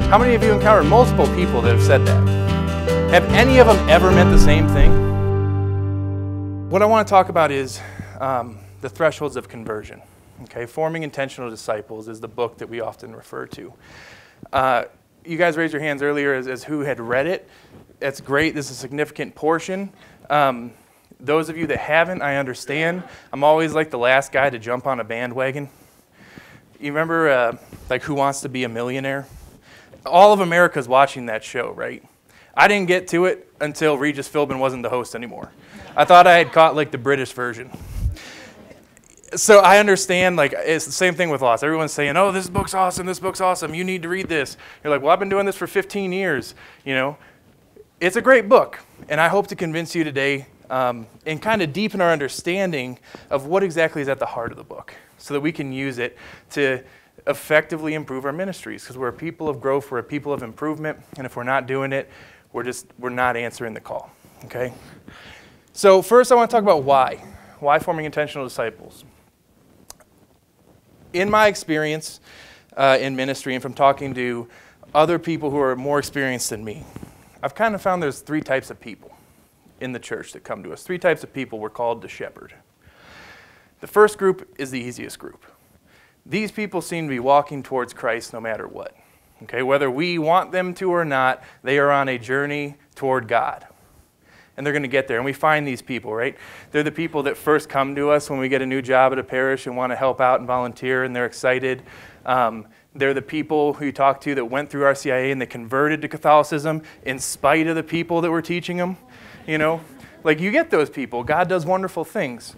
How many of you encountered multiple people that have said that? Have any of them ever meant the same thing? What I want to talk about is the thresholds of conversion. Okay, Forming Intentional Disciples is the book that we often refer to. You guys raised your hands earlier as who had read it. That's great. This is a significant portion. Those of you that haven't, I understand. I'm always like the last guy to jump on a bandwagon. You remember like Who Wants to Be a Millionaire? All of America's watching that show, right? I didn't get to it until Regis Philbin wasn't the host anymore. I thought I had caught like the British version. So I understand, like, it's the same thing with Lost. Everyone's saying, oh, this book's awesome, you need to read this. You're like, well, I've been doing this for 15 years, you know. It's a great book, and I hope to convince you today and kind of deepen our understanding of what exactly is at the heart of the book so that we can use it to effectively improve our ministries, because we're a people of growth, we're a people of improvement, and if we're not doing it, we're not answering the call, okay? So first I want to talk about why. Why forming intentional disciples? In my experience in ministry and from talking to other people who are more experienced than me, I've kind of found there's three types of people in the church that come to us. Three types of people we're called to shepherd. The first group is the easiest group. These people seem to be walking towards Christ no matter what. Okay, whether we want them to or not, they are on a journey toward God. And they're going to get there. And we find these people, right? They're the people that first come to us when we get a new job at a parish and want to help out and volunteer, and they're excited. They're the people who you talk to that went through RCIA and they converted to Catholicism in spite of the people that were teaching them. You know, like you get those people. God does wonderful things.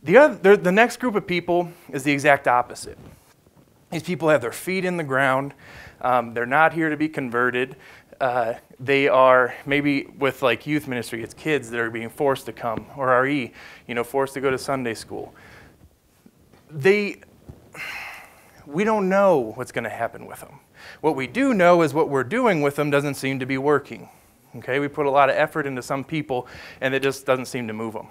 The next group of people is the exact opposite. These people have their feet in the ground. They're not here to be converted. They are maybe with like youth ministry, it's kids that are being forced to come, or RE, you know, forced to go to Sunday school. We don't know what's going to happen with them. What we do know is what we're doing with them doesn't seem to be working. Okay, we put a lot of effort into some people, and it just doesn't seem to move them.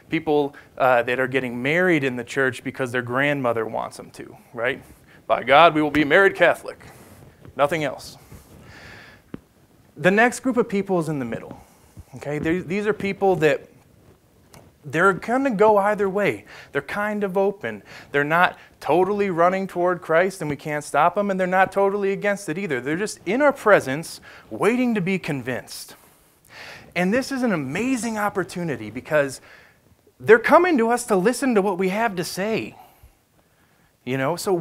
People that are getting married in the church because their grandmother wants them to, right? By God, we will be married Catholic. Nothing else. The next group of people is in the middle. Okay, these are people that they're going to go either way. They're kind of open. They're not totally running toward Christ and we can't stop them, and they're not totally against it either. They're just in our presence waiting to be convinced. And this is an amazing opportunity because they're coming to us to listen to what we have to say. You know, so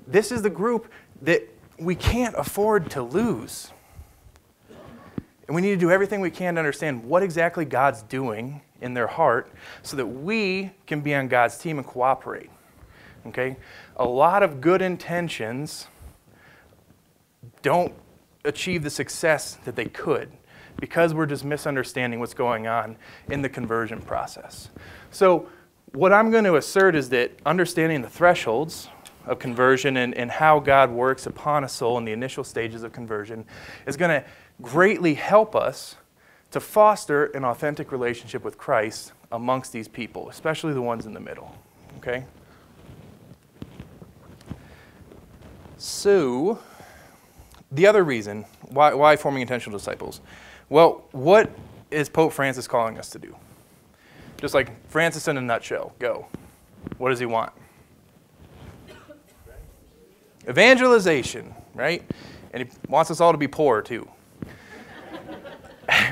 this is the group that we can't afford to lose. And we need to do everything we can to understand what exactly God's doing in their heart so that we can be on God's team and cooperate. Okay? A lot of good intentions don't achieve the success that they could because we're just misunderstanding what's going on in the conversion process. So what I'm going to assert is that understanding the thresholds of conversion and how God works upon a soul in the initial stages of conversion is going to greatly help us to foster an authentic relationship with Christ amongst these people, especially the ones in the middle. Okay? So, the other reason, why forming intentional disciples? Well, what is Pope Francis calling us to do? Just like Francis in a nutshell, go. What does he want? Evangelization, right? And he wants us all to be poor too.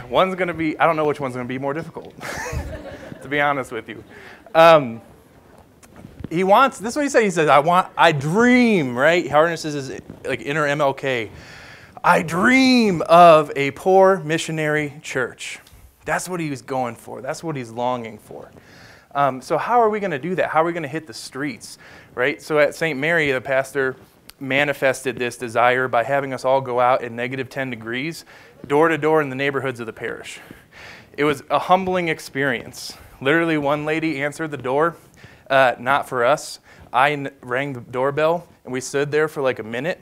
One's going to be, I don't know which one's going to be more difficult, to be honest with you. He wants, this is what he said, he says, I dream, right? He harnesses his like inner MLK. I dream of a poor missionary church. That's what he was going for. That's what he's longing for. So how are we going to do that? How are we going to hit the streets, right? So at St. Mary, the pastor manifested this desire by having us all go out at -10 degrees, door to door in the neighborhoods of the parish. It was a humbling experience. Literally, one lady answered the door, not for us. I rang the doorbell, and we stood there for like a minute,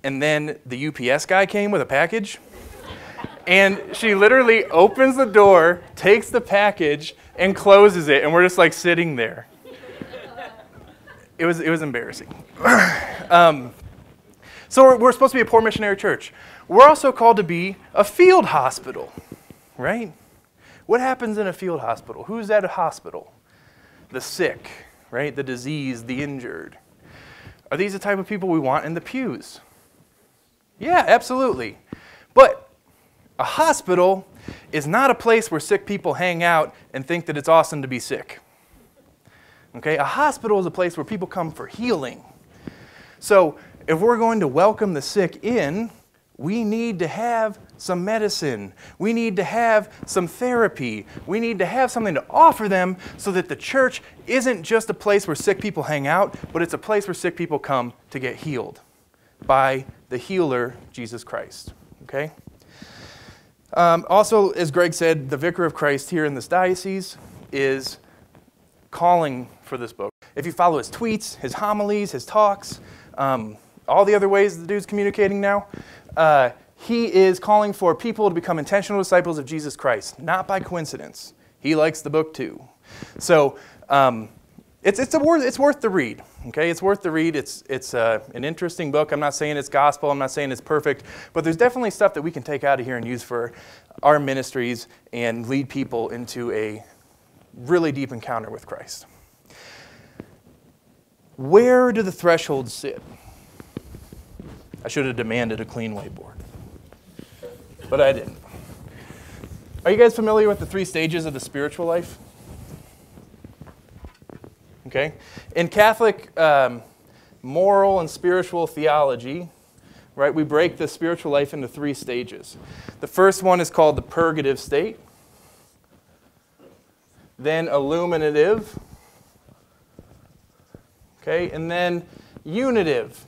and then the UPS guy came with a package, and she literally opens the door, takes the package, and closes it, and we're just like sitting there. It was embarrassing. So we're supposed to be a poor missionary church. We're also called to be a field hospital, right? What happens in a field hospital? Who's at a hospital? The sick, right? The diseased, the injured. Are these the type of people we want in the pews? Yeah, absolutely. But a hospital is not a place where sick people hang out and think that it's awesome to be sick. Okay? A hospital is a place where people come for healing. So if we're going to welcome the sick in, we need to have some medicine. We need to have some therapy. We need to have something to offer them so that the church isn't just a place where sick people hang out, but it's a place where sick people come to get healed by the healer, Jesus Christ. Okay? Also, as Greg said, the Vicar of Christ here in this diocese is calling for this book. If you follow his tweets, his homilies, his talks, all the other ways the dude's communicating now, he is calling for people to become intentional disciples of Jesus Christ, not by coincidence. He likes the book too. So it's worth the read. Okay, it's worth the read. It's an interesting book. I'm not saying it's gospel. I'm not saying it's perfect, but there's definitely stuff that we can take out of here and use for our ministries and lead people into a really deep encounter with Christ. Where do the thresholds sit? I should have demanded a clean whiteboard, but I didn't. Are you guys familiar with the 3 stages of the spiritual life? Okay. In Catholic moral and spiritual theology, right, we break the spiritual life into 3 stages. The first one is called the purgative state, then illuminative, okay, and then unitive.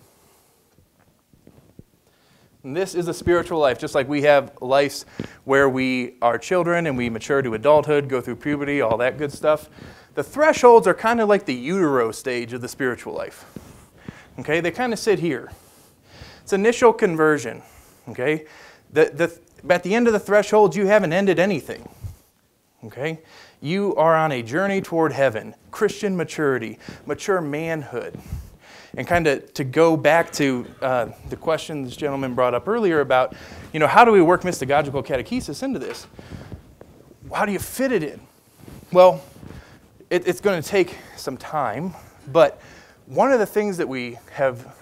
And this is a spiritual life, just like we have lives where we are children and we mature to adulthood, go through puberty, all that good stuff. The thresholds are kind of like the utero stage of the spiritual life. Okay, they kind of sit here. It's initial conversion. Okay, at the end of the threshold, you haven't ended anything. Okay, you are on a journey toward heaven, Christian maturity, mature manhood. And kind of to go back to the question this gentleman brought up earlier about, how do we work mystagogical catechesis into this? How do you fit it in? Well, it's going to take some time, but one of the things that we have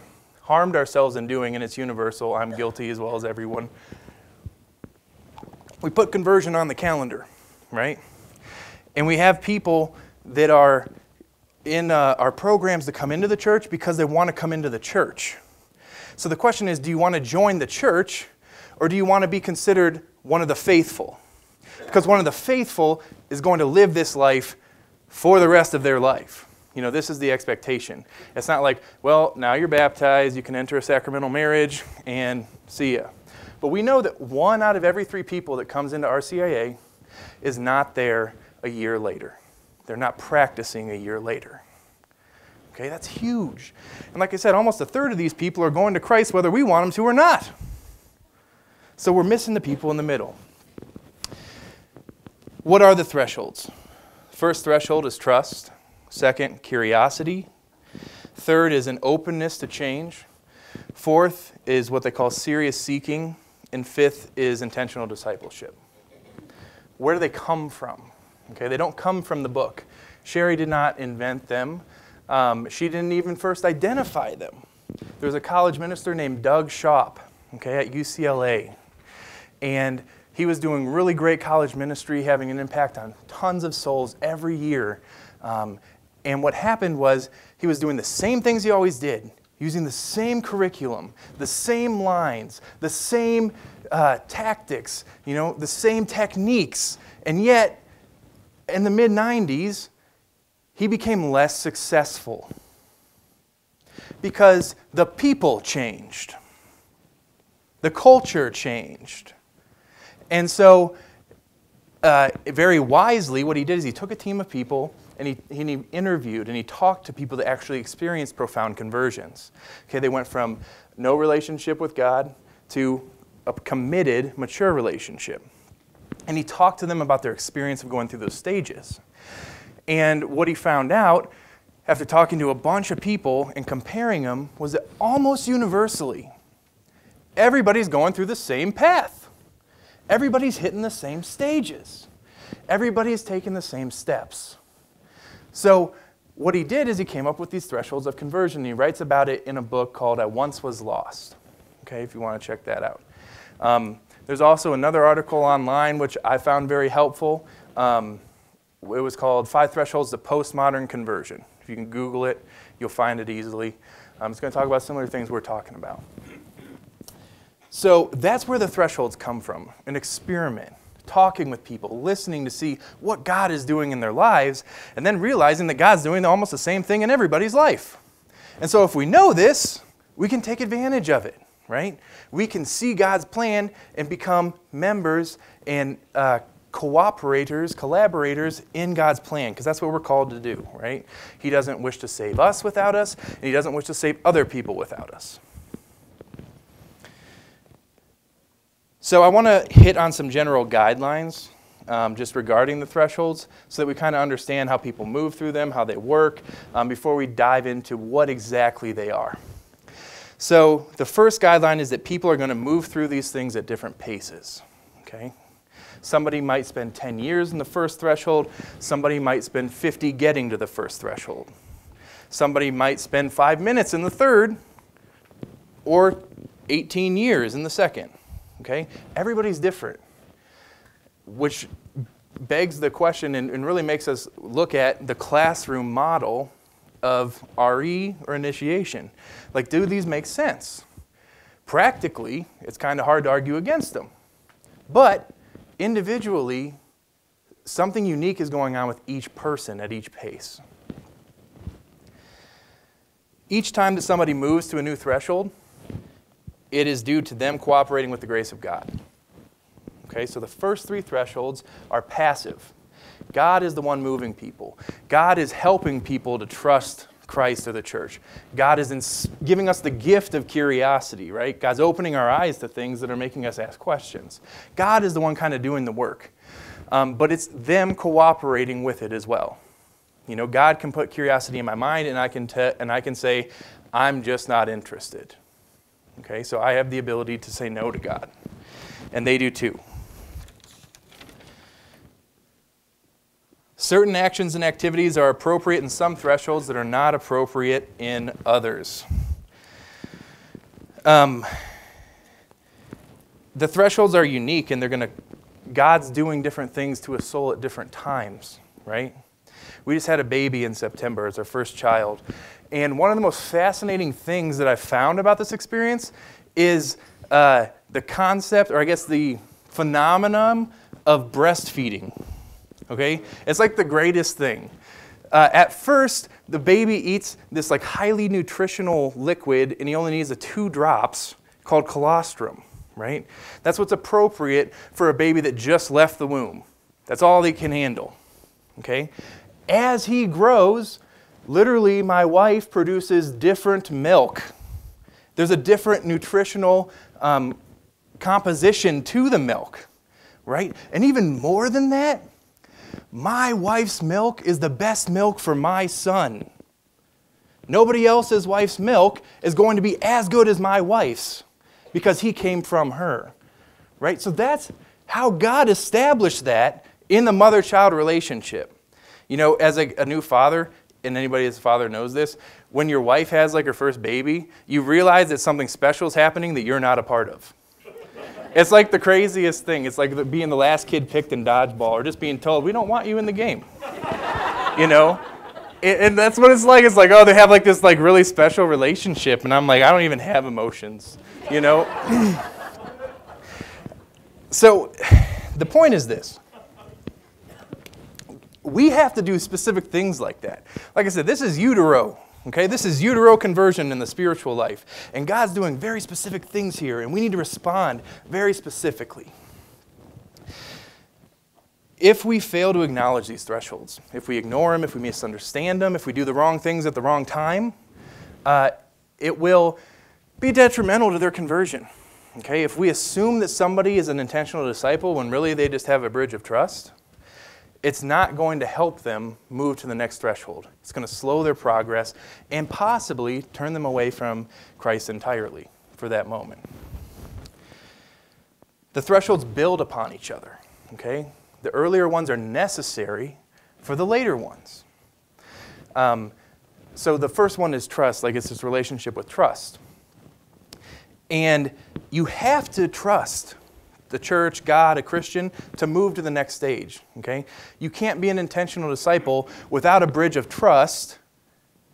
harmed ourselves in doing, and it's universal, I'm guilty as well as everyone, we put conversion on the calendar, right? And we have people that are in our programs to come into the church because they want to come into the church. So the question is, do you want to join the church or do you want to be considered one of the faithful? Because one of the faithful is going to live this life for the rest of their life. This is the expectation. It's not like, well, now you're baptized, you can enter a sacramental marriage, and see ya. But we know that 1 out of every 3 people that comes into RCIA is not there a year later. They're not practicing a year later. Okay, that's huge. And like I said, almost 1/3 of these people are going to Christ whether we want them to or not. So we're missing the people in the middle. What are the thresholds? First threshold is trust. Second, curiosity. Third is an openness to change. Fourth is what they call serious seeking. And 5th is intentional discipleship. Where do they come from? Okay, they don't come from the book. Sherry did not invent them. She didn't even first identify them. There was a college minister named Doug Schaub, okay, at UCLA. And he was doing really great college ministry, having an impact on tons of souls every year. And what happened was he was doing the same things he always did, using the same curriculum, the same lines, the same tactics, the same techniques. And yet, in the mid-90s, he became less successful because the people changed. The culture changed. And so, very wisely, what he did is he took a team of people and he interviewed and he talked to people that actually experienced profound conversions. Okay, they went from no relationship with God to a committed, mature relationship. And he talked to them about their experience of going through those stages. And what he found out, after talking to a bunch of people and comparing them, was that almost universally, everybody's going through the same path. Everybody's hitting the same stages. Everybody's taking the same steps. So what he did is he came up with these thresholds of conversion. He writes about it in a book called I Once Was Lost, okay, if you want to check that out. There's also another article online which I found very helpful. It was called 5 Thresholds to Postmodern Conversion. If you can Google it, you'll find it easily. It's going to talk about similar things we're talking about. So that's where the thresholds come from, an experiment, talking with people, listening to see what God is doing in their lives, and then realizing that God's doing almost the same thing in everybody's life. And so if we know this, we can take advantage of it, right? We can see God's plan and become members and collaborators in God's plan, because that's what we're called to do, right? He doesn't wish to save us without us, and He doesn't wish to save other people without us. So I want to hit on some general guidelines just regarding the thresholds so that we kind of understand how people move through them, how they work, before we dive into what exactly they are. So the first guideline is that people are going to move through these things at different paces, okay? Somebody might spend 10 years in the first threshold. Somebody might spend 50 getting to the first threshold. Somebody might spend 5 minutes in the third or 18 years in the second. Okay? Everybody's different, which begs the question and really makes us look at the classroom model of RE or initiation. Like, do these make sense? Practically, it's kind of hard to argue against them. But individually, something unique is going on with each person at each pace. Each time that somebody moves to a new threshold, it is due to them cooperating with the grace of God. Okay, so the first 3 thresholds are passive. God is the one moving people. God is helping people to trust Christ or the church. God is giving us the gift of curiosity, right? God's opening our eyes to things that are making us ask questions. God is the one kind of doing the work. But it's them cooperating with it as well. You know, God can put curiosity in my mind, and I can say, I'm just not interested. Okay, so I have the ability to say no to God, and they do too. Certain actions and activities are appropriate in some thresholds that are not appropriate in others. The thresholds are unique, and God's doing different things to a soul at different times, right? We just had a baby in September. It's our first child. And one of the most fascinating things that I found about this experience is the concept, or I guess the phenomenon of breastfeeding. Okay? It's like the greatest thing. At first, the baby eats this like highly nutritional liquid, and he only needs 2 drops called colostrum, right? That's what's appropriate for a baby that just left the womb. That's all they can handle. Okay? As he grows, literally, my wife produces different milk. There's a different nutritional composition to the milk, right? And even more than that, my wife's milk is the best milk for my son. Nobody else's wife's milk is going to be as good as my wife's because he came from her, right? So that's how God established that in the mother-child relationship. You know, as a new father, and anybody that's a father knows this, when your wife has like her first baby, you realize that something special is happening that you're not a part of. It's like the craziest thing. It's like being the last kid picked in dodgeball, or just being told, we don't want you in the game. You know? And that's what it's like. It's like, oh, they have like this like really special relationship, and I'm like, I don't even have emotions. You know? So the point is this. We have to do specific things like that. Like I said, this is utero, okay? This is utero conversion in the spiritual life. And God's doing very specific things here, and we need to respond very specifically. If we fail to acknowledge these thresholds, if we ignore them, if we misunderstand them, if we do the wrong things at the wrong time, it will be detrimental to their conversion, okay? If we assume that somebody is an intentional disciple when really they just have a bridge of trust, it's not going to help them move to the next threshold. It's going to slow their progress and possibly turn them away from Christ entirely for that moment. The thresholds build upon each other, okay? The earlier ones are necessary for the later ones. So the first one is trust, like it's this relationship with trust. And you have to trust the church, God, a Christian, to move to the next stage, okay? You can't be an intentional disciple without a bridge of trust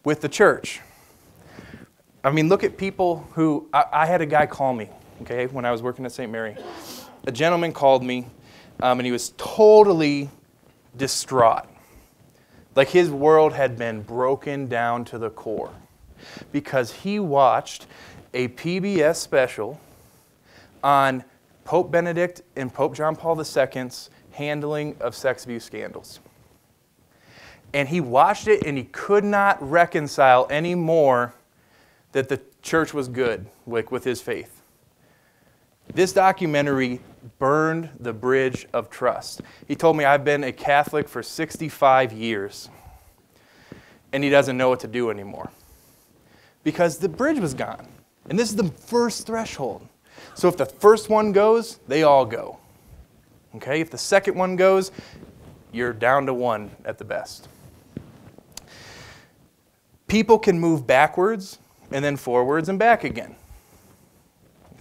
with the church. I mean, look at people who, I had a guy call me, okay, when I was working at St. Mary. A gentleman called me, and he was totally distraught. Like his world had been broken down to the core because he watched a PBS special on Pope Benedict and Pope John Paul II's handling of sex abuse scandals. And he watched it and he could not reconcile anymore that the church was good, like with his faith. This documentary burned the bridge of trust. He told me, I've been a Catholic for 65 years, and he doesn't know what to do anymore because the bridge was gone. And this is the first threshold. So if the first one goes, they all go. Okay? If the second one goes, you're down to one at the best. People can move backwards and then forwards and back again.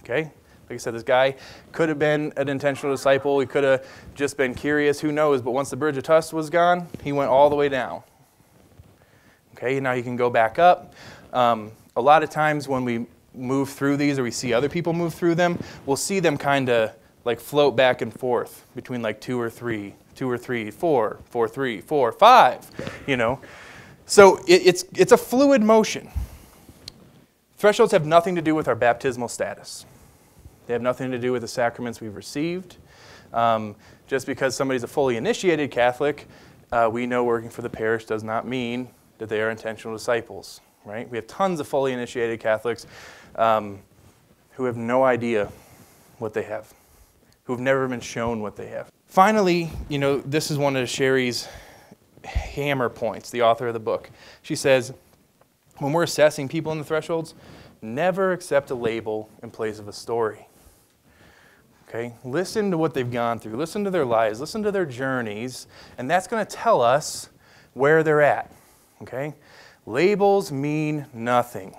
Okay? Like I said, this guy could have been an intentional disciple. He could have just been curious. Who knows? But once the bridge of trust was gone, he went all the way down. Okay? Now he can go back up. A lot of times when we move through these or we see other people move through them, we'll see them kind of like float back and forth between like 2 or 3, 4, 4, 3, 4, 5, you know. So it's a fluid motion. Thresholds have nothing to do with our baptismal status. They have nothing to do with the sacraments we've received. Just because somebody's a fully initiated Catholic, we know working for the parish does not mean that they are intentional disciples, right? We have tons of fully initiated Catholics who have no idea what they have, who have never been shown what they have. Finally, you know, this is one of Sherry's hammer points, the author of the book. She says, when we're assessing people in the thresholds, never accept a label in place of a story. Okay? Listen to what they've gone through. Listen to their lives. Listen to their journeys. And that's going to tell us where they're at. Okay? Labels mean nothing.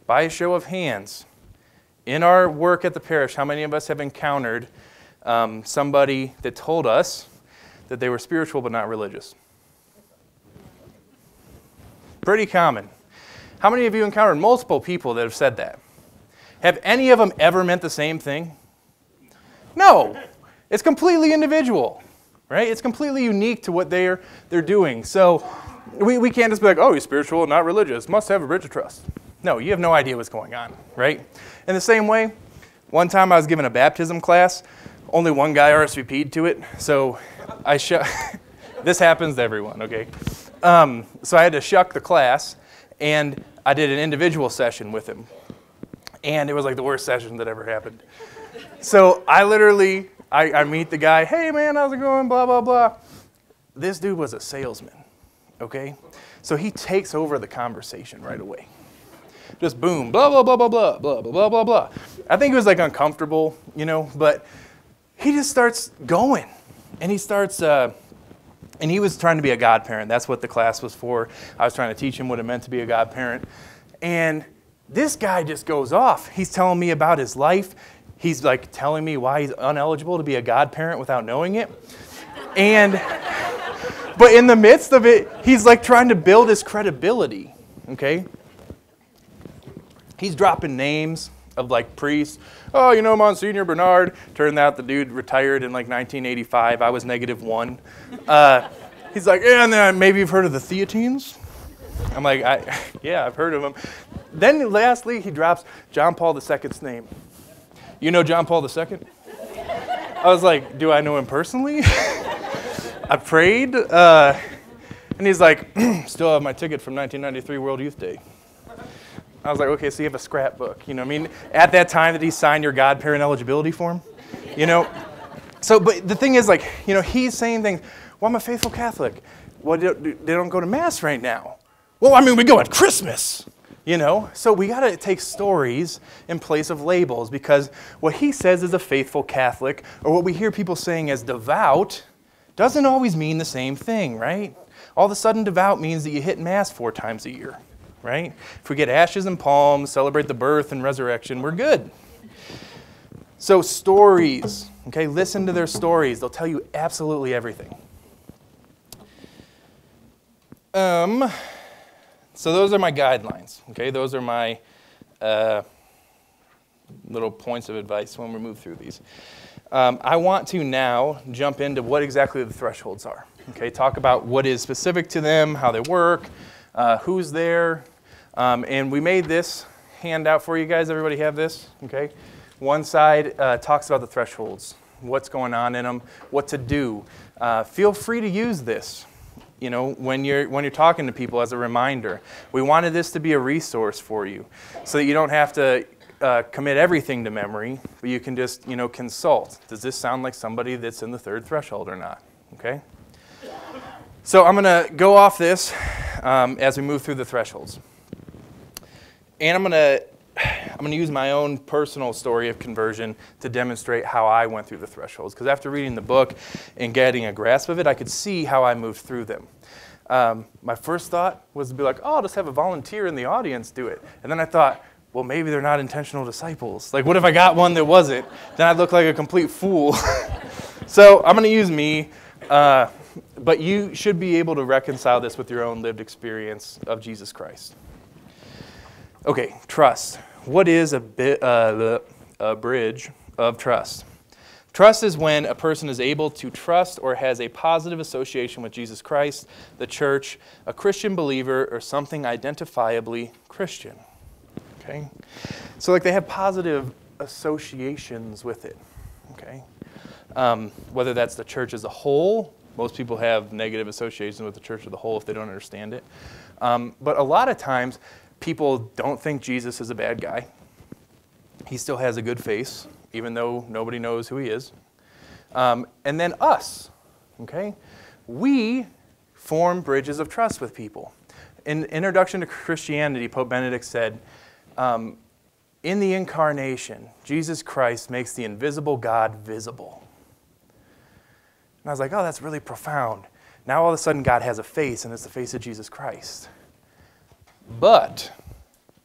By a show of hands, in our work at the parish, how many of us have encountered somebody that told us that they were spiritual but not religious? Pretty common. How many of you encountered multiple people that have said that? Have any of them ever meant the same thing? No. It's completely individual, right? It's completely unique to what they're doing. So we can't just be like, oh, he's spiritual and not religious. Must have a bridge of trust. No, you have no idea what's going on, right? In the same way, one time I was given a baptism class. Only one guy RSVP'd to it. So this happens to everyone, okay? So I had to shuck the class, and I did an individual session with him. And it was like the worst session that ever happened. So I literally, I meet the guy, hey man, how's it going, blah, blah, blah. This dude was a salesman, okay? So he takes over the conversation right away. Just boom, blah, blah, blah, blah, blah, blah, blah, blah, blah, blah. I think it was like uncomfortable, you know, but he just starts going. And he starts, and he was trying to be a godparent. That's what the class was for. I was trying to teach him what it meant to be a godparent. And this guy just goes off. He's telling me about his life. He's like telling me why he's ineligible to be a godparent without knowing it. But in the midst of it, he's like trying to build his credibility, okay? He's dropping names of like priests. Oh, you know, Monsignor Bernard. Turned out the dude retired in like 1985. I was -1. He's like, yeah, and then maybe you've heard of the Theatines? I'm like, yeah, I've heard of them. Then lastly, he drops John Paul II's name. You know John Paul II? I was like, do I know him personally? I prayed. And he's like, still have my ticket from 1993 World Youth Day. I was like, okay, so you have a scrapbook. You know what I mean? At that time, did he sign your godparent eligibility form? You know? So, but the thing is, like, you know, he's saying things. Well, I'm a faithful Catholic. Well, they don't go to Mass right now. Well, I mean, we go at Christmas. So we got to take stories in place of labels, because what he says is a faithful Catholic, or what we hear people saying as devout, doesn't always mean the same thing, right? All of a sudden, devout means that you hit Mass 4 times a year, right? If we get ashes and palms, celebrate the birth and resurrection, we're good. So stories, okay? Listen to their stories. They'll tell you absolutely everything. So those are my guidelines, okay? Those are my little points of advice when we move through these. I want to now jump into what exactly the thresholds are, okay? Talk about what is specific to them, how they work, who's there. And we made this handout for you guys. Everybody have this, okay? One side talks about the thresholds, what's going on in them, what to do. Feel free to use this. When you're talking to people as a reminder. We wanted this to be a resource for you so that you don't have to commit everything to memory, but you can just, consult. Does this sound like somebody that's in the 3rd threshold or not? Okay? So I'm going to go off this as we move through the thresholds. And I'm going to use my own personal story of conversion to demonstrate how I went through the thresholds. Because after reading the book and getting a grasp of it, I could see how I moved through them. My first thought was to be like, I'll just have a volunteer in the audience do it. And then I thought, well, maybe they're not intentional disciples. Like, what if I got one that wasn't? Then I'd look like a complete fool. So I'm going to use me. But you should be able to reconcile this with your own lived experience of Jesus Christ. Okay, trust. What is a bridge of trust? Trust is when a person is able to trust or has a positive association with Jesus Christ, the church, a Christian believer, or something identifiably Christian. Okay? So like they have positive associations with it. Okay? Whether that's the church as a whole. Most people have negative associations with the church as a whole if they don't understand it. But a lot of times, people don't think Jesus is a bad guy. He still has a good face, even though nobody knows who he is. And then us, okay? We form bridges of trust with people. In Introduction to Christianity, Pope Benedict said, in the incarnation, Jesus Christ makes the invisible God visible. And I was like, oh, that's really profound. Now all of a sudden God has a face, and it's the face of Jesus Christ. But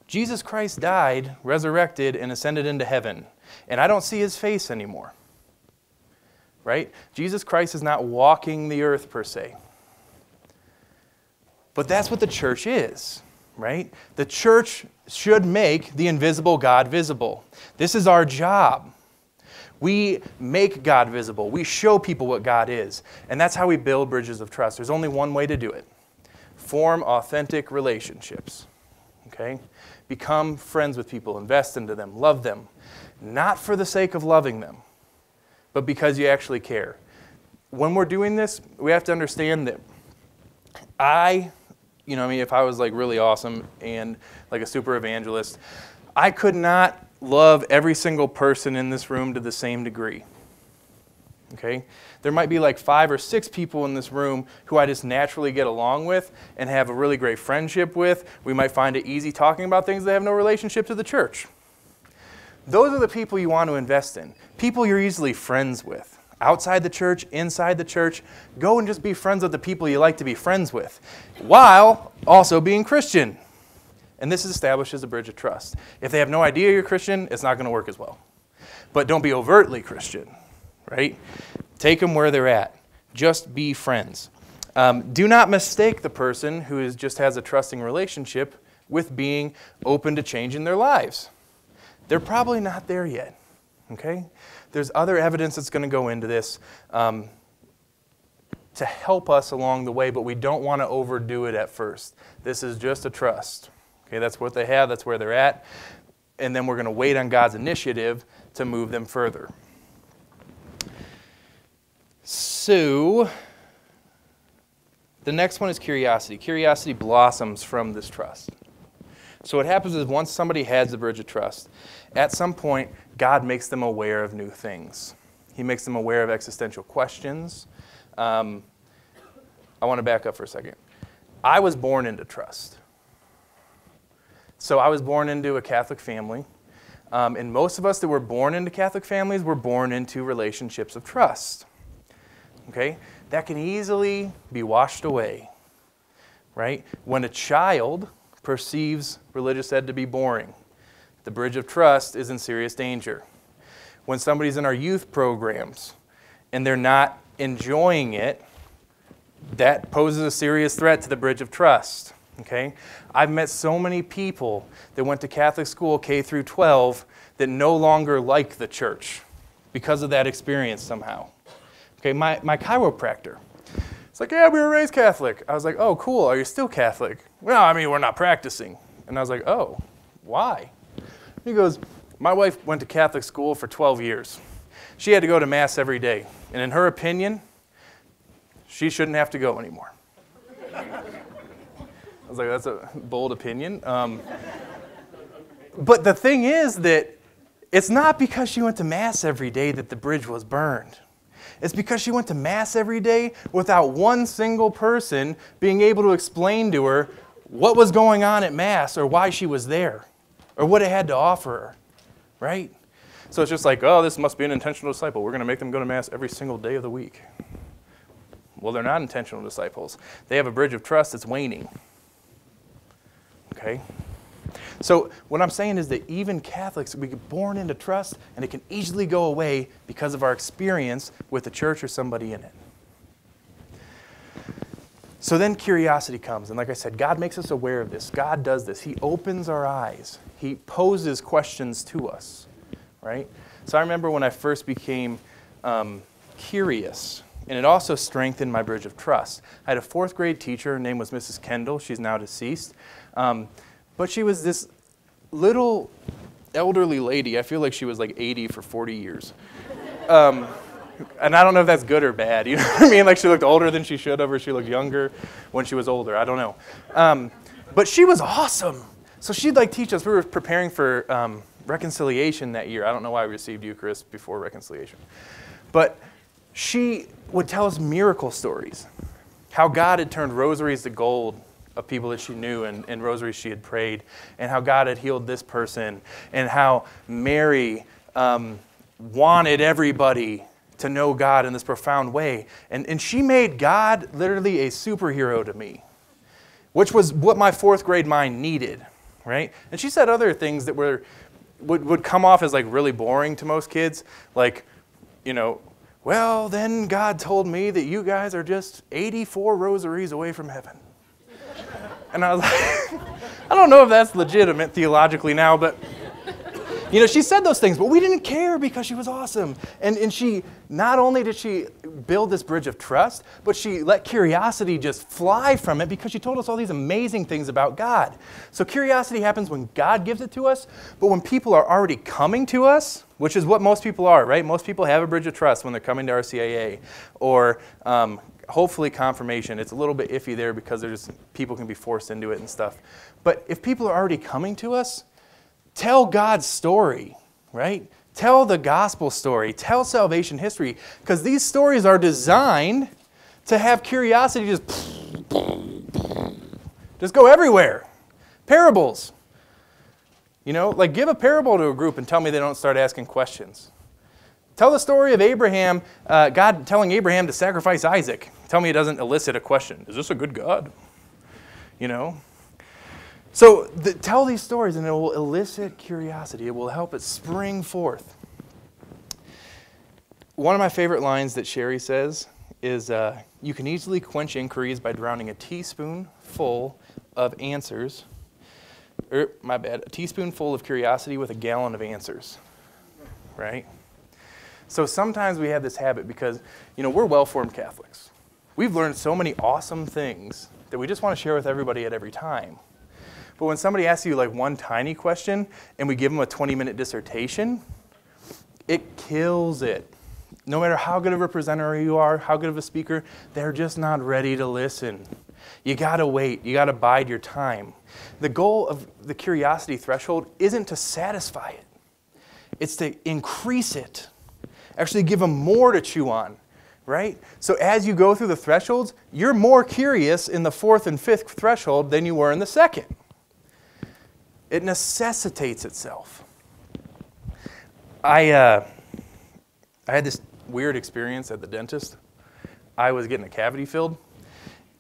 Jesus Christ died, resurrected, and ascended into heaven. And I don't see his face anymore. Right? Jesus Christ is not walking the earth per se. But that's what the church is. Right? The church should make the invisible God visible. This is our job. We make God visible. We show people what God is. And that's how we build bridges of trust. There's only one way to do it. Form authentic relationships. Okay? Become friends with people. Invest into them. Love them. Not for the sake of loving them, but because you actually care. When we're doing this, we have to understand that if I was like really awesome and like a super evangelist, I could not love every single person in this room to the same degree. Okay? There might be like 5 or 6 people in this room who I just naturally get along with and have a really great friendship with. We might find it easy talking about things that have no relationship to the church. Those are the people you want to invest in. People you're easily friends with. Outside the church, inside the church, go and just be friends with the people you like to be friends with, while also being Christian. And this establishes a bridge of trust. If they have no idea you're Christian, it's not going to work as well. But don't be overtly Christian, right? Take them where they're at. Just be friends. Do not mistake the person who just has a trusting relationship with being open to changing their lives. They're probably not there yet, okay? There's other evidence that's going to go into this to help us along the way, but we don't want to overdo it at first. This is just a trust. Okay, that's what they have, that's where they're at. And then we're going to wait on God's initiative to move them further. So, the next one is curiosity. Curiosity blossoms from this trust. So what happens is once somebody has the bridge of trust, at some point, God makes them aware of new things. He makes them aware of existential questions. I want to back up for a second. I was born into trust. So I was born into a Catholic family. And most of us that were born into Catholic families were born into relationships of trust. Okay? That can easily be washed away, right? When a child perceives religious ed to be boring, the bridge of trust is in serious danger. When somebody's in our youth programs and they're not enjoying it, that poses a serious threat to the bridge of trust. Okay? I've met so many people that went to Catholic school K through 12 that no longer like the church because of that experience somehow. Okay, my chiropractor, it's like, yeah, we were raised Catholic. I was like, oh, cool, are you still Catholic? Well, I mean, we're not practicing. And I was like, oh, why? He goes, my wife went to Catholic school for 12 years. She had to go to Mass every day. And in her opinion, she shouldn't have to go anymore. I was like, that's a bold opinion. But the thing is that it's not because she went to Mass every day that the bridge was burned. It's because she went to Mass every day without one single person being able to explain to her what was going on at Mass or why she was there or what it had to offer her, right? So it's just like, oh, this must be an intentional disciple. We're going to make them go to Mass every single day of the week. Well, they're not intentional disciples. They have a bridge of trust that's waning. Okay? So what I'm saying is that even Catholics, we get born into trust, and it can easily go away because of our experience with the church or somebody in it. So then curiosity comes, and like I said, God makes us aware of this. God does this. He opens our eyes. He poses questions to us, right? So I remember when I first became curious, and it also strengthened my bridge of trust. I had a 4th grade teacher. Her name was Mrs. Kendall. She's now deceased. But she was this little elderly lady. I feel like she was like 80 for 40 years. And I don't know if that's good or bad. You know what I mean? Like she looked older than she should have, or she looked younger when she was older. I don't know. But she was awesome. So she'd like teach us. We were preparing for reconciliation that year. I don't know why we received Eucharist before reconciliation. But she would tell us miracle stories. How God had turned rosaries to gold of people that she knew and rosaries she had prayed, and how God had healed this person, and how Mary wanted everybody to know God in this profound way. And she made God literally a superhero to me, which was what my 4th grade mind needed, right? And she said other things that would come off as like really boring to most kids, like, you know, well, then God told me that you guys are just 84 rosaries away from heaven. And I was like, I don't know if that's legitimate theologically now, but, you know, she said those things, but we didn't care because she was awesome. And she, not only did she build this bridge of trust, but she let curiosity just fly from it because she told us all these amazing things about God. So curiosity happens when God gives it to us, but when people are already coming to us, which is what most people are, right? Most people have a bridge of trust when they're coming to RCIA or hopefully confirmation. It's a little bit iffy there because people can be forced into it and stuff. But if people are already coming to us, tell God's story, right? Tell the gospel story. Tell salvation history, because these stories are designed to have curiosity just go everywhere. Parables. You know, like give a parable to a group and tell me they don't start asking questions. Tell the story of Abraham, God telling Abraham to sacrifice Isaac. Tell me it doesn't elicit a question. Is this a good God? You know? So tell these stories and it will elicit curiosity. It will help it spring forth. One of my favorite lines that Sherry says is, you can easily quench inquiries by drowning a teaspoonful of answers. A teaspoonful of curiosity with a gallon of answers. Right? So sometimes we have this habit because, you know, we're well-formed Catholics. We've learned so many awesome things that we just want to share with everybody at every time. But when somebody asks you like one tiny question and we give them a 20-minute dissertation, it kills it. No matter how good of a presenter you are, how good of a speaker, they're just not ready to listen. You got to wait. You got to bide your time. The goal of the curiosity threshold isn't to satisfy it. It's to increase it. Actually give them more to chew on, right? So as you go through the thresholds, you're more curious in the 4th and 5th threshold than you were in the 2nd. It necessitates itself. I had this weird experience at the dentist. I was getting a cavity filled.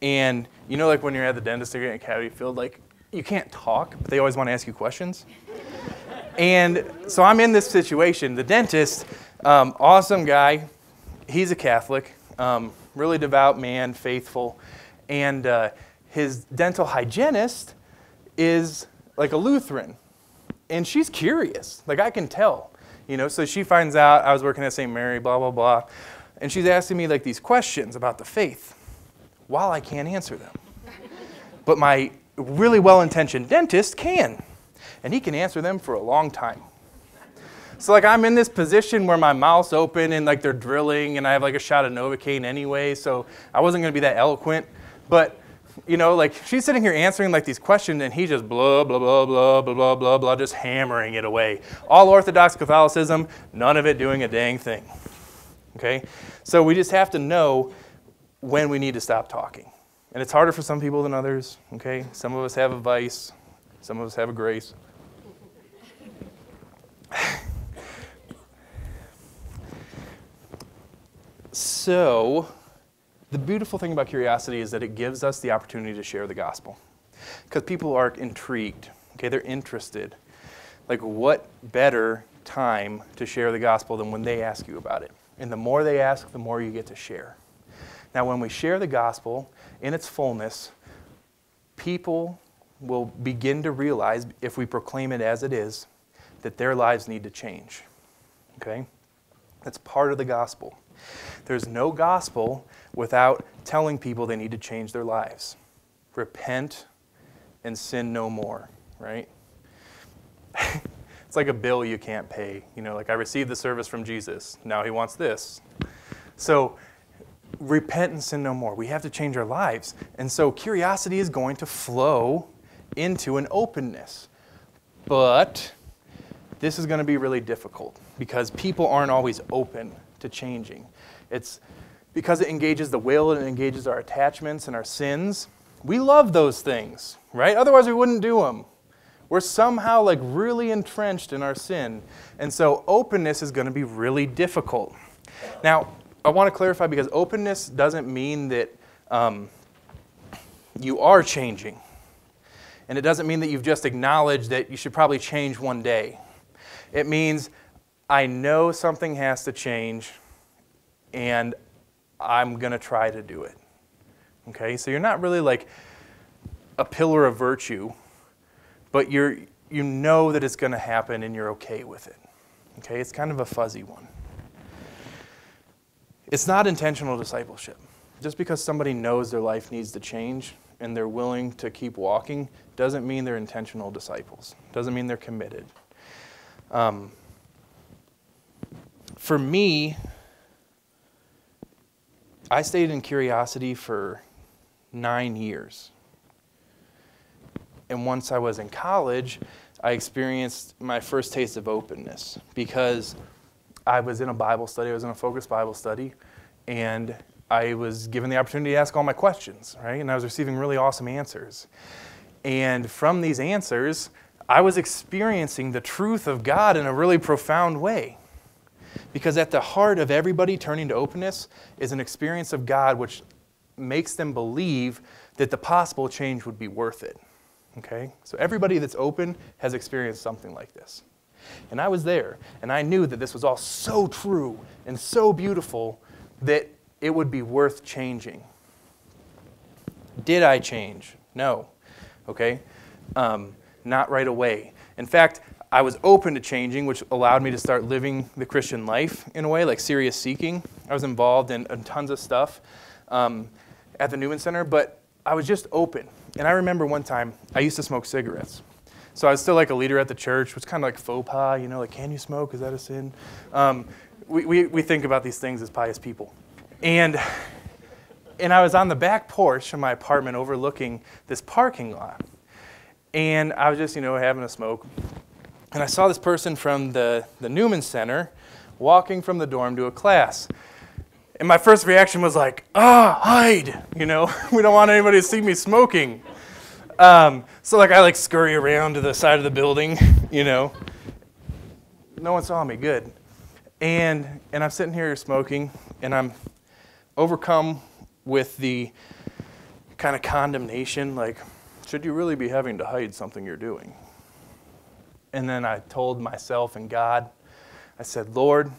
And you know, like when you're at the dentist, they're getting a cavity filled, like you can't talk, but they always want to ask you questions. And so I'm in this situation. The dentist, awesome guy. He's a Catholic, really devout man, faithful. And his dental hygienist is like a Lutheran. And she's curious. Like I can tell. You know, so she finds out I was working at St. Mary, blah, blah, blah. And she's asking me like these questions about the faith while I can't answer them. But my really well-intentioned dentist can. And he can answer them for a long time. So like I'm in this position where my mouth's open and like they're drilling and I have like a shot of Novocaine anyway, so I wasn't going to be that eloquent. But, you know, like she's sitting here answering like these questions and he just blah, blah, blah, blah, blah, blah, blah, blah, just hammering it away. All Orthodox Catholicism, none of it doing a dang thing. Okay? So we just have to know when we need to stop talking. And it's harder for some people than others. Okay? Some of us have a vice. Some of us have a grace. So, the beautiful thing about curiosity is that it gives us the opportunity to share the gospel. Because people are intrigued, okay? They're interested. Like, what better time to share the gospel than when they ask you about it? And the more they ask, the more you get to share. Now, when we share the gospel in its fullness, people will begin to realize, if we proclaim it as it is, that their lives need to change, okay? That's part of the gospel. There's no gospel without telling people they need to change their lives. Repent and sin no more, right? It's like a bill you can't pay. You know, like I received the service from Jesus. Now he wants this. So repent and sin no more. We have to change our lives. And so curiosity is going to flow into an openness. But this is going to be really difficult because people aren't always open to changing. It's because it engages the will and it engages our attachments and our sins. We love those things, right? Otherwise we wouldn't do them. We're somehow like really entrenched in our sin. And so openness is going to be really difficult. Now, I want to clarify because openness doesn't mean that you are changing. And it doesn't mean that you've just acknowledged that you should probably change one day. It means I know something has to change and I'm going to try to do it. Okay? So you're not really like a pillar of virtue, but you know that it's going to happen and you're okay with it. Okay? It's kind of a fuzzy one. It's not intentional discipleship. Just because somebody knows their life needs to change and they're willing to keep walking doesn't mean they're intentional disciples. Doesn't mean they're committed. For me, I stayed in curiosity for 9 years. And once I was in college, I experienced my first taste of openness because I was in a Bible study, I was in a focused Bible study, and I was given the opportunity to ask all my questions, right? And I was receiving really awesome answers. And from these answers, I was experiencing the truth of God in a really profound way. Because at the heart of everybody turning to openness is an experience of God which makes them believe that the possible change would be worth it. Okay? So everybody that's open has experienced something like this. And I was there, and I knew that this was all so true and so beautiful that it would be worth changing. Did I change? No. Okay? Not right away. In fact, I was open to changing, which allowed me to start living the Christian life in a way, like serious seeking. I was involved in tons of stuff at the Newman Center, but I was just open. And I remember one time, I used to smoke cigarettes. So I was still like a leader at the church, which was kind of like faux pas, you know, like, can you smoke? Is that a sin? We think about these things as pious people. And I was on the back porch of my apartment overlooking this parking lot. And I was just, having a smoke. And I saw this person from the Newman Center walking from the dorm to a class. And my first reaction was like, hide, we don't want anybody to see me smoking. So like I scurry around to the side of the building, No one saw me, good. And I'm sitting here smoking, and I'm overcome with the kind of condemnation, like, should you really be having to hide something you're doing? And then I told myself and God, I said, Lord,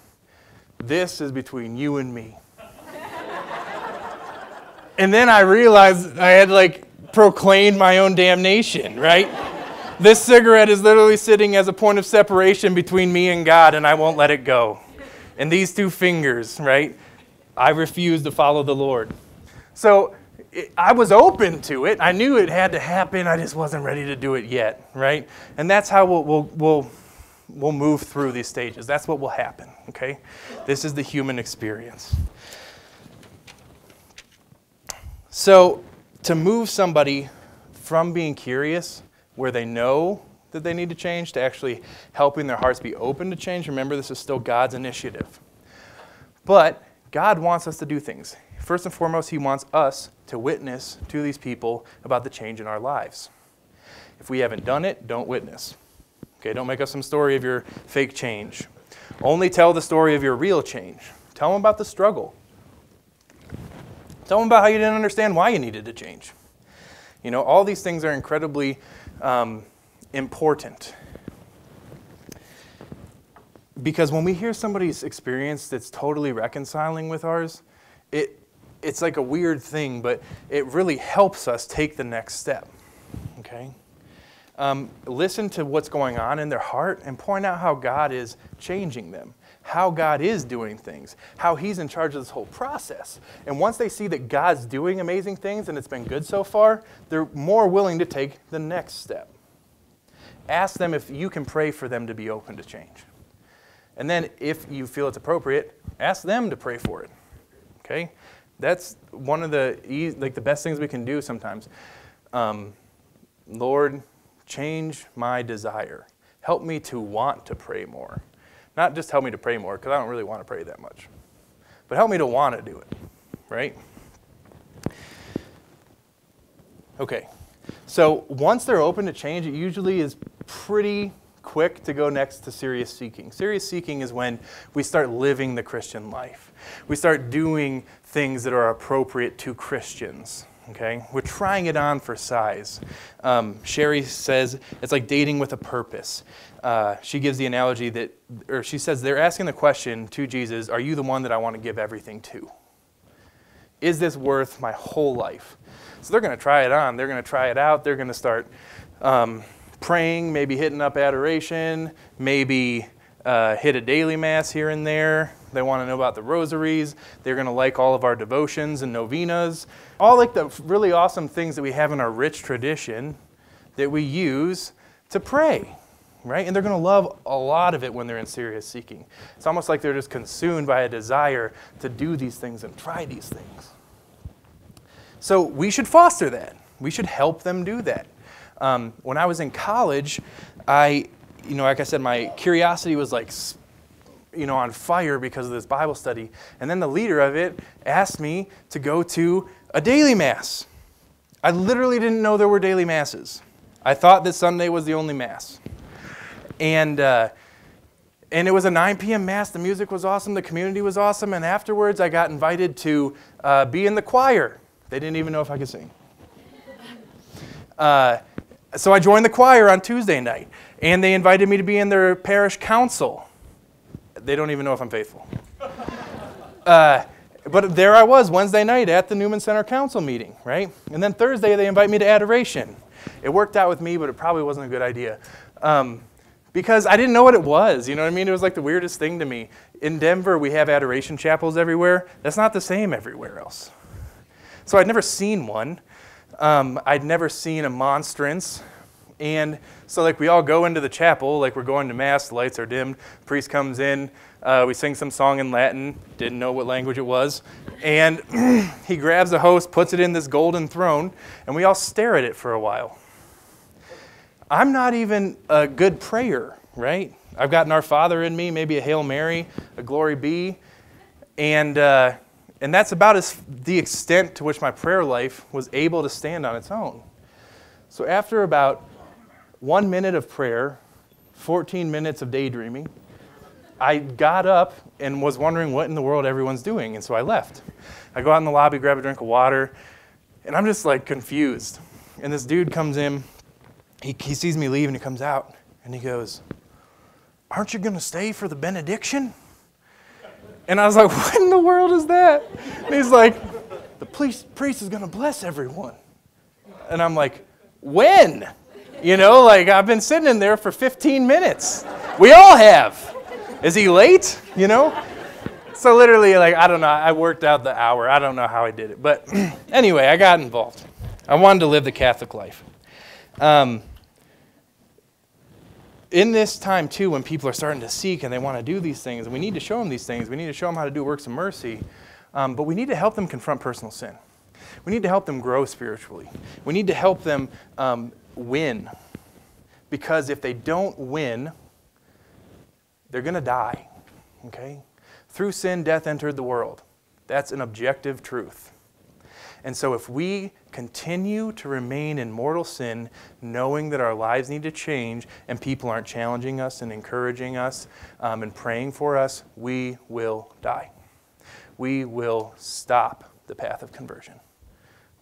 this is between you and me. And then I realized I had proclaimed my own damnation, right? This cigarette is literally sitting as a point of separation between me and God, and I won't let it go. And these two fingers, right? I refuse to follow the Lord. So I was open to it. I knew it had to happen. I just wasn't ready to do it yet, right? And that's how we'll move through these stages. That's what will happen, okay? This is the human experience. So to move somebody from being curious, where they know that they need to change, to actually helping their hearts be open to change, remember, this is still God's initiative. But God wants us to do things. First and foremost, He wants us to witness to these people about the change in our lives. If we haven't done it, don't witness. Okay, don't make up some story of your fake change. Only tell the story of your real change. Tell them about the struggle. Tell them about how you didn't understand why you needed to change. All these things are incredibly important. Because when we hear somebody's experience that's totally reconciling with ours, it's like a weird thing, but it really helps us take the next step. Okay? Listen to what's going on in their heart and point out how God is changing them, how God is doing things, how He's in charge of this whole process. And once they see that God's doing amazing things and it's been good so far, they're more willing to take the next step. Ask them if you can pray for them to be open to change. And then if you feel it's appropriate, ask them to pray for it. Okay? That's one of the best things we can do sometimes. Lord, change my desire. Help me to want to pray more. Not just help me to pray more, because I don't really want to pray that much. But help me to want to do it. Right? Okay. So once they're open to change, it usually is pretty quick to go next to serious seeking. Serious seeking is when we start living the Christian life. We start doing things that are appropriate to Christians. Okay? We're trying it on for size. Sherry says it's like dating with a purpose. She gives the analogy she says they're asking the question to Jesus, are you the one that I want to give everything to? Is this worth my whole life? So they're going to try it on. They're going to try it out. They're going to start praying, maybe hitting up adoration, maybe hit a daily mass here and there. They want to know about the rosaries. They're going to like all of our devotions and novenas. All the really awesome things that we have in our rich tradition that we use to pray, right? And they're going to love a lot of it when they're in serious seeking. It's almost like they're just consumed by a desire to do these things and try these things. So we should foster that. We should help them do that. When I was in college, like I said, my curiosity was on fire because of this Bible study. And then the leader of it asked me to go to a daily mass. I literally didn't know there were daily masses. I thought that Sunday was the only mass. And it was a 9 p.m. mass. The music was awesome. The community was awesome. And afterwards, I got invited to be in the choir. They didn't even know if I could sing. So I joined the choir on Tuesday night. And they invited me to be in their parish council. They don't even know if I'm faithful. But there I was Wednesday night at the Newman Center Council meeting, right? And then Thursday they invite me to adoration. It worked out with me, but it probably wasn't a good idea. Because I didn't know what it was, you know what I mean? It was like the weirdest thing to me. In Denver, we have adoration chapels everywhere. That's not the same everywhere else. So I'd never seen one. I'd never seen a monstrance. And so we all go into the chapel, like we're going to mass, the lights are dimmed, priest comes in, we sing some song in Latin, didn't know what language it was, and he grabs a host, puts it in this golden throne, and we all stare at it for a while. I'm not even a good prayer, right? I've got an Our Father in me, maybe a Hail Mary, a Glory Be, and that's about the extent to which my prayer life was able to stand on its own. So after about 1 minute of prayer, 14 minutes of daydreaming, I got up and was wondering what in the world everyone's doing, and so I left. I go out in the lobby, grab a drink of water, and I'm just like confused. And this dude comes in, he sees me leave, and he comes out, and he goes, "Aren't you going to stay for the benediction?" And I was like, what in the world is that? And he's like, "The priest is going to bless everyone." And I'm like, when? You know, like I've been sitting in there for 15 minutes. We all have. Is he late? You know? So literally, like, I don't know. I worked out the hour. I don't know how I did it. But anyway, I got involved. I wanted to live the Catholic life. In this time, too, when people are starting to seek and they want to do these things, and we need to show them these things. We need to show them how to do works of mercy. But we need to help them confront personal sin. We need to help them grow spiritually. We need to help them win. Because if they don't win, they're going to die, okay? Through sin, death entered the world. That's an objective truth. And so if we continue to remain in mortal sin, knowing that our lives need to change and people aren't challenging us and encouraging us and praying for us, we will die. We will stop the path of conversion,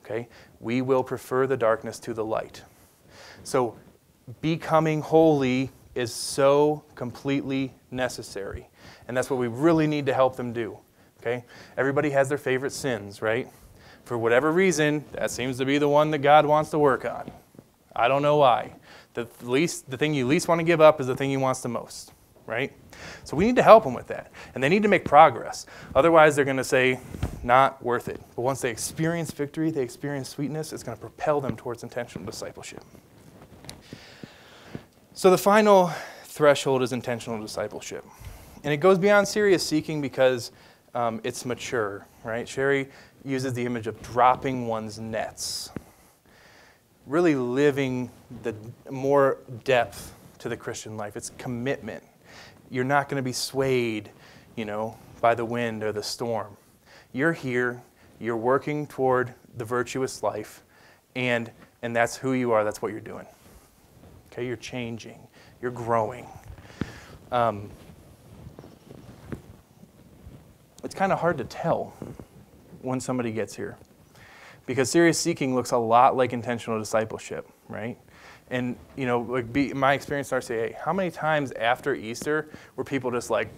okay? We will prefer the darkness to the light. So becoming holy is so completely necessary. And that's what we really need to help them do. Okay? Everybody has their favorite sins, right? For whatever reason, that seems to be the one that God wants to work on. I don't know why. The thing you least want to give up is the thing He wants the most, right? So we need to help them with that. And they need to make progress. Otherwise, they're going to say, not worth it. But once they experience victory, they experience sweetness, it's going to propel them towards intentional discipleship. So the final threshold is intentional discipleship. And it goes beyond serious seeking because it's mature, right? Sherry uses the image of dropping one's nets. Really living the more depth to the Christian life. It's commitment. You're not going to be swayed, by the wind or the storm. You're here. You're working toward the virtuous life. And that's who you are. That's what you're doing. Okay, you're changing, you're growing. It's kind of hard to tell when somebody gets here because serious seeking looks a lot like intentional discipleship, right? And, my experience in RCA, how many times after Easter were people just like,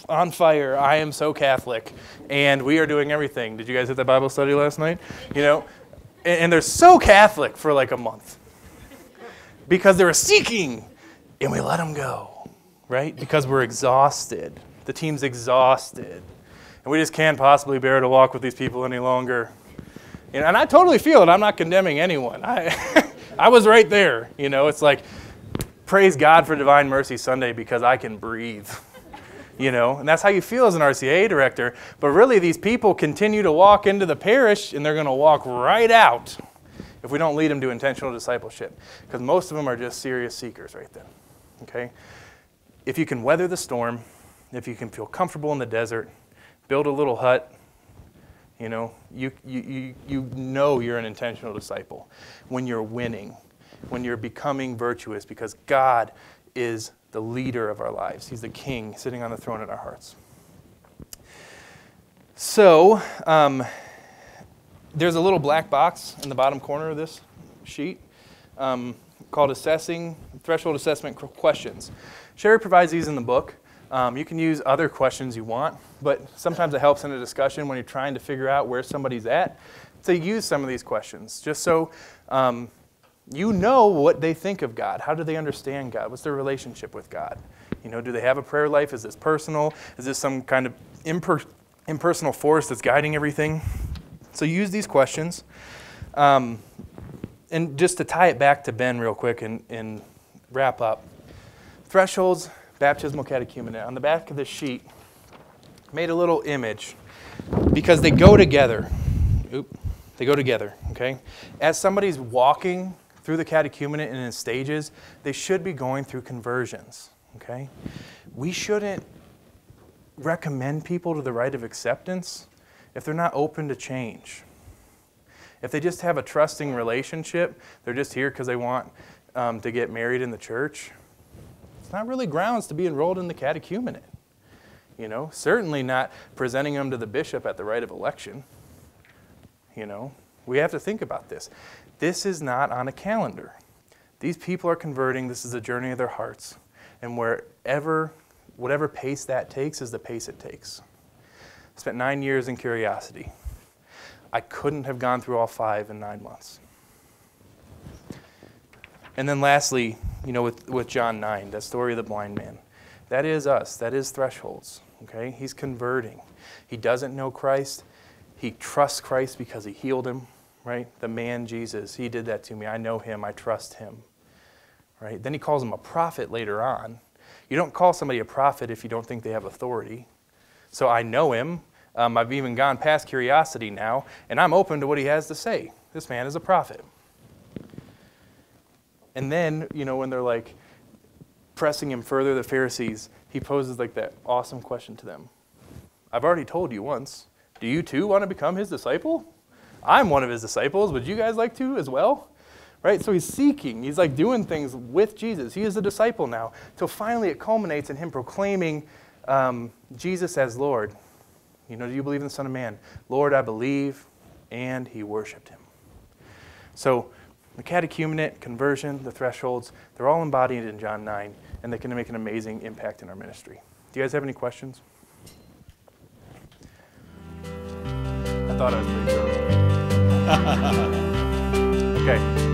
on fire, I am so Catholic, and we are doing everything. Did you guys hit that Bible study last night? And they're so Catholic for like a month. Because they were seeking, and we let them go, right? Because we're exhausted. The team's exhausted. And we just can't possibly bear to walk with these people any longer. And I totally feel it. I'm not condemning anyone. I was right there. It's like, praise God for Divine Mercy Sunday because I can breathe. And that's how you feel as an RCA director. But really, these people continue to walk into the parish, and they're going to walk right out if we don't lead them to intentional discipleship. Because most of them are just serious seekers right then. Okay? If you can weather the storm, if you can feel comfortable in the desert, build a little hut, you know you're an intentional disciple. When you're winning, when you're becoming virtuous, because God is the leader of our lives. He's the king sitting on the throne in our hearts. So, there's a little black box in the bottom corner of this sheet called Threshold Assessment Questions. Sherry provides these in the book. You can use other questions you want, but sometimes it helps in a discussion when you're trying to figure out where somebody's at to use some of these questions, just so you know what they think of God. How do they understand God? What's their relationship with God? Do they have a prayer life? Is this personal? Is this some kind of impersonal force that's guiding everything? So use these questions. And just to tie it back to Ben real quick and wrap up. Thresholds, baptismal catechumenate. On the back of this sheet, made a little image because they go together. They go together, okay? As somebody's walking through the catechumenate and in stages, they should be going through conversions, okay? We shouldn't recommend people to the rite of acceptance if they're not open to change. If they just have a trusting relationship, they're just here because they want to get married in the church, it's not really grounds to be enrolled in the catechumenate. You know, certainly not presenting them to the bishop at the rite of election. You know, we have to think about this. This is not on a calendar. These people are converting. This is a journey of their hearts. And whatever pace that takes is the pace it takes. I spent 9 years in Curiosity. I couldn't have gone through all 5 in 9 months. And then lastly, you know, with John 9, that story of the blind man. That is us. That is Thresholds. Okay? He's converting. He doesn't know Christ. He trusts Christ because he healed him. Right? The man Jesus, he did that to me. I know him. I trust him. Right? Then he calls him a prophet later on. You don't call somebody a prophet if you don't think they have authority. So I know him. I've even gone past curiosity now, and I'm open to what he has to say. This man is a prophet. And then, you know, when they're like pressing him further, the Pharisees, he poses like that awesome question to them. I've already told you once. Do you too want to become his disciple? I'm one of his disciples. Would you guys like to as well? Right? So he's seeking. He's like doing things with Jesus. He is a disciple now. Till finally it culminates in him proclaiming Jesus as Lord. You know, do you believe in the Son of Man? Lord, I believe. And he worshiped him. So the catechumenate, conversion, the thresholds, they're all embodied in John 9, and they can make an amazing impact in our ministry. Do you guys have any questions? I thought I was pretty thorough. Okay.